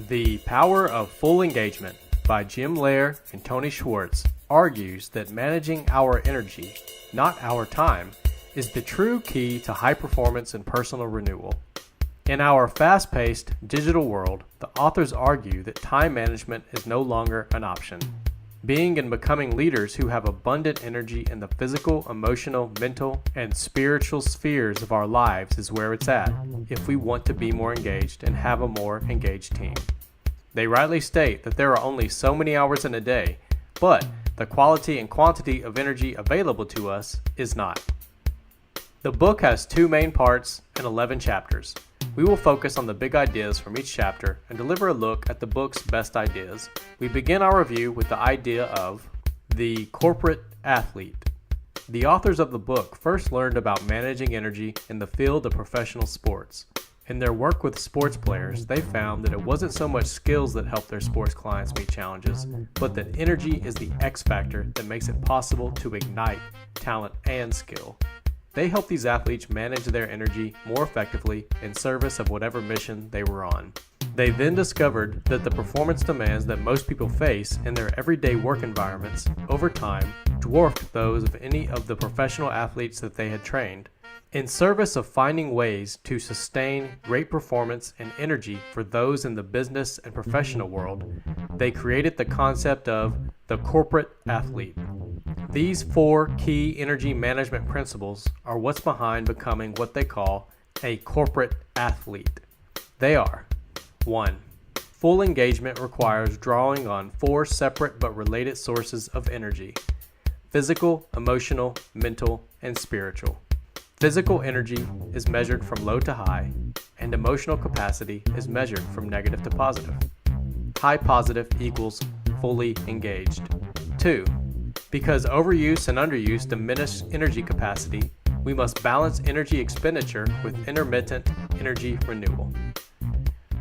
The Power of Full Engagement by Jim Boehr and Tony Schwartz argues that managing our energy, not our time, is the true key to high performance and personal renewal. In our fast-paced digital world, the authors argue that time management is no longer an option. Being and becoming leaders who have abundant energy in the physical, emotional, mental, and spiritual spheres of our lives is where it's at if we want to be more engaged and have a more engaged team. They rightly state that there are only so many hours in a day, but the quality and quantity of energy available to us is not. The book has 2 main parts and 11 chapters. We will focus on the big ideas from each chapter and deliver a look at the book's best ideas. We begin our review with the idea of the corporate athlete. The authors of the book first learned about managing energy in the field of professional sports. In their work with sports players, they found that it wasn't so much skills that help their sports clients meet challenges, but that energy is the X factor that makes it possible to ignite talent and skill. They help these athletes manage their energy more effectively in service of whatever mission they were on. They then discovered that the performance demands that most people face in their everyday work environments over time dwarfed those of any of the professional athletes that they had trained. In service of finding ways to sustain great performance and energy for those in the business and professional world, they created the concept of the corporate athlete. These 4 key energy management principles are what's behind becoming what they call a corporate athlete. They are: 1. Full engagement requires drawing on 4 separate but related sources of energy: physical, emotional, mental, and spiritual. Physical energy is measured from low to high, and emotional capacity is measured from negative to positive. High positive equals fully engaged. 2. Because overuse and underuse diminish energy capacity, we must balance energy expenditure with intermittent energy renewal.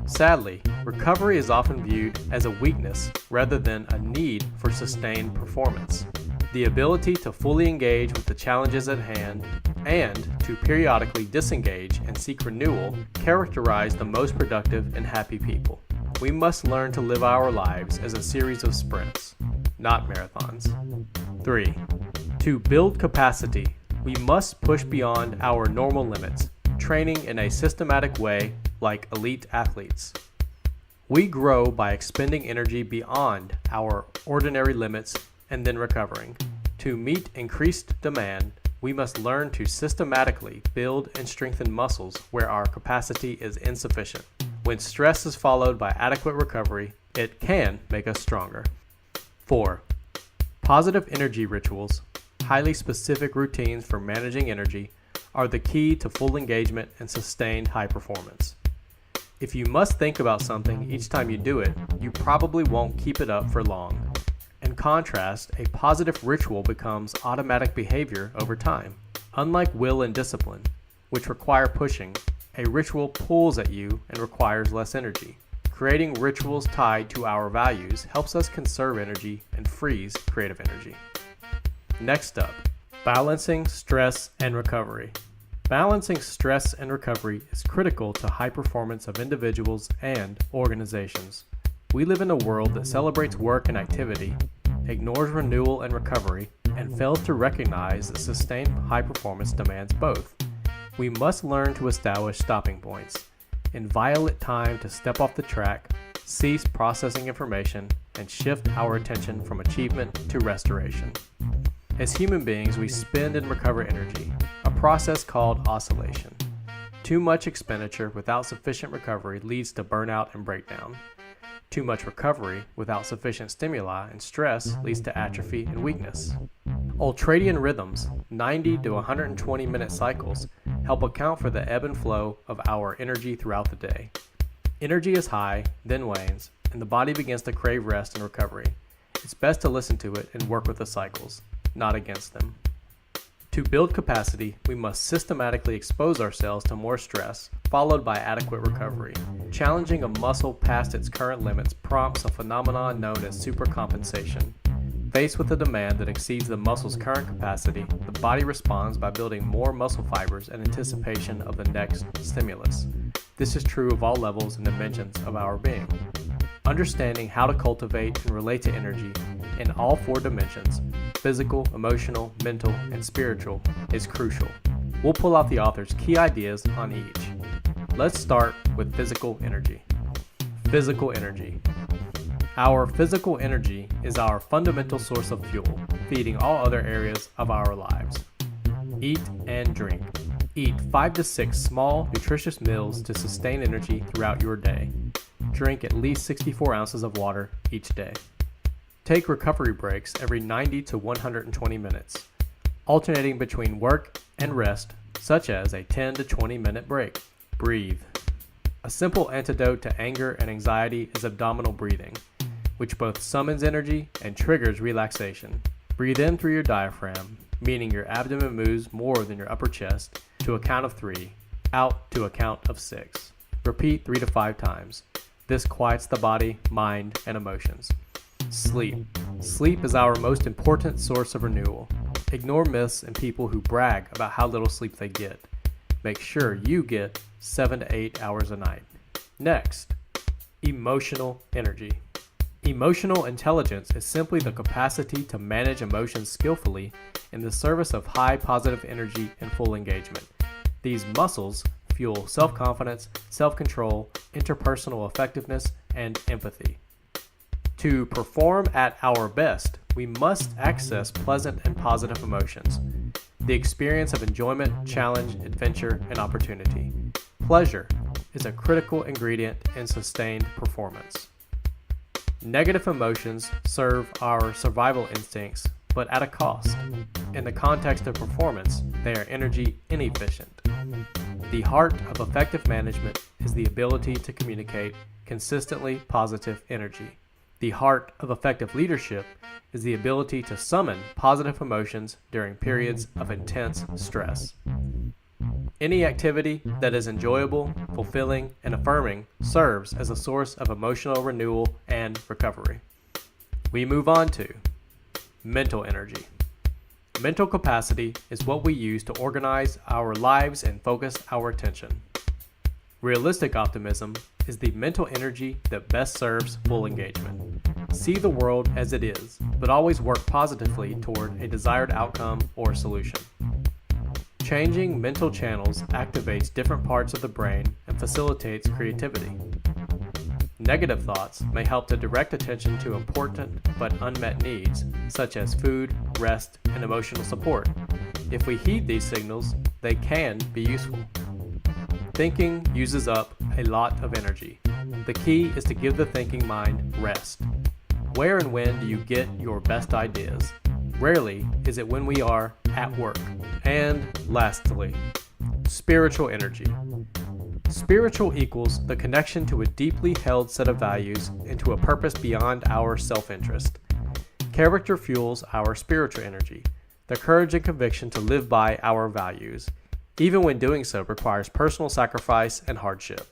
Sadly, recovery is often viewed as a weakness rather than a need for sustained performance. The ability to fully engage with the challenges at hand and to periodically disengage and seek renewal characterize the most productive and happy people. We must learn to live our lives as a series of sprints, not marathons. 3. To build capacity, we must push beyond our normal limits, training in a systematic way like elite athletes. We grow by expending energy beyond our ordinary limits and then recovering. To meet increased demand, we must learn to systematically build and strengthen muscles where our capacity is insufficient. When stress is followed by adequate recovery, it can make us stronger. 4. Positive energy rituals, highly specific routines for managing energy, are the key to full engagement and sustained high performance. If you must think about something each time you do it, you probably won't keep it up for long. In contrast, a positive ritual becomes automatic behavior over time. Unlike will and discipline, which require pushing, a ritual pulls at you and requires less energy. Creating rituals tied to our values helps us conserve energy and frees creative energy. Next up, balancing stress and recovery. Balancing stress and recovery is critical to high performance of individuals and organizations. We live in a world that celebrates work and activity, ignores renewal and recovery, and fails to recognize that sustained high performance demands both. We must learn to establish stopping points, inviolate time to step off the track, cease processing information, and shift our attention from achievement to restoration. As human beings, we spend and recover energy, a process called oscillation. Too much expenditure without sufficient recovery leads to burnout and breakdown. Too much recovery without sufficient stimuli and stress leads to atrophy and weakness. Ultradian rhythms, 90 to 120 minute cycles, help account for the ebb and flow of our energy throughout the day. Energy is high, then wanes, and the body begins to crave rest and recovery. It's best to listen to it and work with the cycles, not against them. To build capacity, we must systematically expose ourselves to more stress, followed by adequate recovery. Challenging a muscle past its current limits prompts a phenomenon known as supercompensation. Faced with a demand that exceeds the muscle's current capacity, the body responds by building more muscle fibers in anticipation of the next stimulus. This is true of all levels and dimensions of our being. Understanding how to cultivate and relate to energy in all four dimensions, physical, emotional, mental, and spiritual, is crucial. We'll pull out the author's key ideas on each. Let's start with physical energy. Physical energy. Our physical energy is our fundamental source of fuel, feeding all other areas of our lives. Eat and drink. Eat 5 to 6 small, nutritious meals to sustain energy throughout your day. Drink at least 64 ounces of water each day. Take recovery breaks every 90 to 120 minutes, alternating between work and rest, such as a 10 to 20 minute break. Breathe. A simple antidote to anger and anxiety is abdominal breathing, which both summons energy and triggers relaxation. Breathe in through your diaphragm, meaning your abdomen moves more than your upper chest, to a count of 3, out to a count of 6. Repeat 3 to 5 times. This quiets the body, mind, and emotions. Sleep. Sleep is our most important source of renewal. Ignore myths and people who brag about how little sleep they get. Make sure you get 7 to 8 hours a night. Next, emotional energy. Emotional intelligence is simply the capacity to manage emotions skillfully in the service of high positive energy and full engagement. These muscles fuel self-confidence, self-control, interpersonal effectiveness, and empathy. To perform at our best, we must access pleasant and positive emotions, the experience of enjoyment, challenge, adventure, and opportunity. Pleasure is a critical ingredient in sustained performance. Negative emotions serve our survival instincts, but at a cost. In the context of performance, they are energy inefficient. The heart of effective management is the ability to communicate consistently positive energy. The heart of effective leadership is the ability to summon positive emotions during periods of intense stress. Any activity that is enjoyable, fulfilling, and affirming serves as a source of emotional renewal and recovery. We move on to mental energy. Mental capacity is what we use to organize our lives and focus our attention. Realistic optimism is the mental energy that best serves full engagement. See the world as it is, but always work positively toward a desired outcome or solution. Changing mental channels activates different parts of the brain and facilitates creativity. Negative thoughts may help to direct attention to important but unmet needs, such as food, rest, and emotional support. If we heed these signals, they can be useful. Thinking uses up a lot of energy. The key is to give the thinking mind rest. Where and when do you get your best ideas? Rarely is it when we are at work. And lastly, spiritual energy. Spiritual equals the connection to a deeply held set of values and to a purpose beyond our self-interest. Character fuels our spiritual energy, the courage and conviction to live by our values, even when doing so requires personal sacrifice and hardship.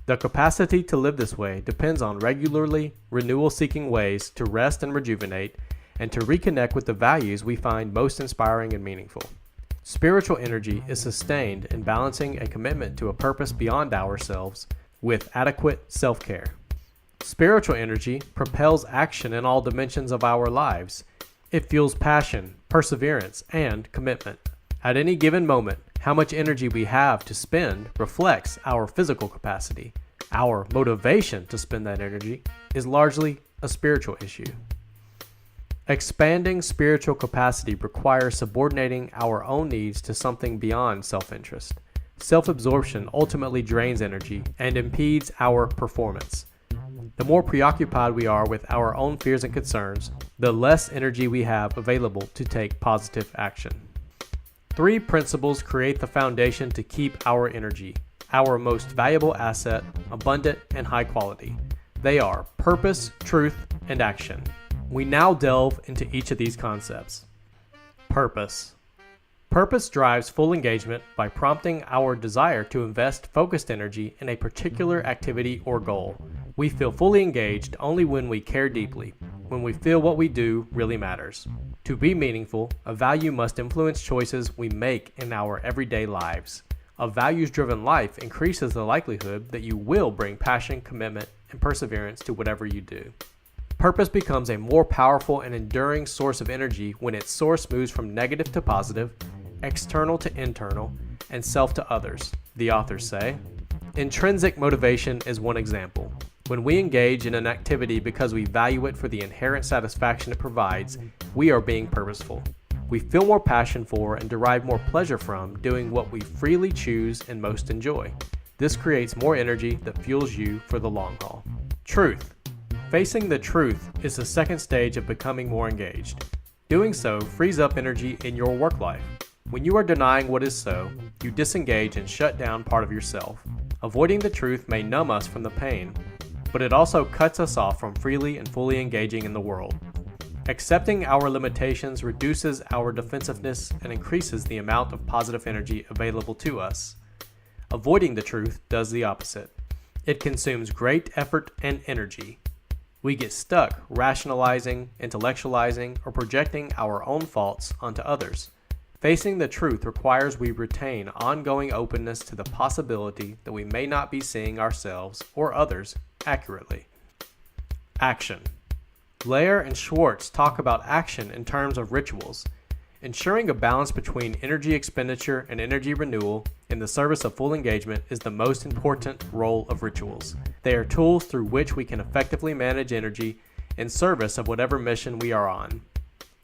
The capacity to live this way depends on regularly renewal-seeking ways to rest and rejuvenate, and to reconnect with the values we find most inspiring and meaningful. Spiritual energy is sustained in balancing a commitment to a purpose beyond ourselves with adequate self-care. Spiritual energy propels action in all dimensions of our lives. It fuels passion, perseverance, and commitment. At any given moment, how much energy we have to spend reflects our physical capacity. Our motivation to spend that energy is largely a spiritual issue. Expanding spiritual capacity requires subordinating our own needs to something beyond self-interest. Self-absorption ultimately drains energy and impedes our performance. The more preoccupied we are with our own fears and concerns, the less energy we have available to take positive action. 3 principles create the foundation to keep our energy, our most valuable asset, abundant and high quality. They are purpose, truth, and action. We now delve into each of these concepts. Purpose. Purpose drives full engagement by prompting our desire to invest focused energy in a particular activity or goal. We feel fully engaged only when we care deeply, when we feel what we do really matters. To be meaningful, a value must influence choices we make in our everyday lives. A values-driven life increases the likelihood that you will bring passion, commitment, and perseverance to whatever you do. Purpose becomes a more powerful and enduring source of energy when its source moves from negative to positive, external to internal, and self to others, the authors say. Intrinsic motivation is one example. When we engage in an activity because we value it for the inherent satisfaction it provides, we are being purposeful. We feel more passion for and derive more pleasure from doing what we freely choose and most enjoy. This creates more energy that fuels you for the long haul. Truth. Facing the truth is the second stage of becoming more engaged. Doing so frees up energy in your work life. When you are denying what is so, you disengage and shut down part of yourself. Avoiding the truth may numb us from the pain, but it also cuts us off from freely and fully engaging in the world. Accepting our limitations reduces our defensiveness and increases the amount of positive energy available to us. Avoiding the truth does the opposite. It consumes great effort and energy. We get stuck rationalizing, intellectualizing, or projecting our own faults onto others. Facing the truth requires we retain ongoing openness to the possibility that we may not be seeing ourselves or others accurately. Action. Boehr and Schwartz talk about action in terms of rituals. Ensuring a balance between energy expenditure and energy renewal in the service of full engagement is the most important role of rituals. They are tools through which we can effectively manage energy in service of whatever mission we are on.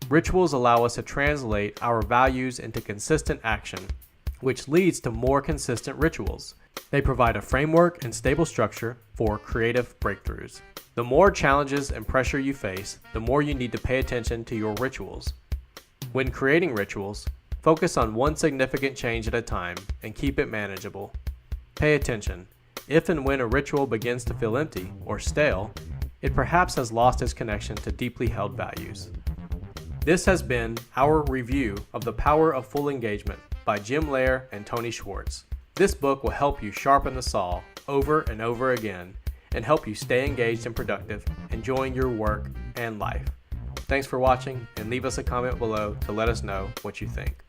Rituals allow us to translate our values into consistent action, which leads to more consistent rituals. They provide a framework and stable structure for creative breakthroughs. The more challenges and pressure you face, the more you need to pay attention to your rituals. When creating rituals, focus on one significant change at a time and keep it manageable. Pay attention. If and when a ritual begins to feel empty or stale, it perhaps has lost its connection to deeply held values. This has been our review of The Power of Full Engagement by Jim Boehr and Tony Schwartz. This book will help you sharpen the saw over and over again and help you stay engaged and productive, enjoying your work and life. Thanks for watching, and leave us a comment below to let us know what you think.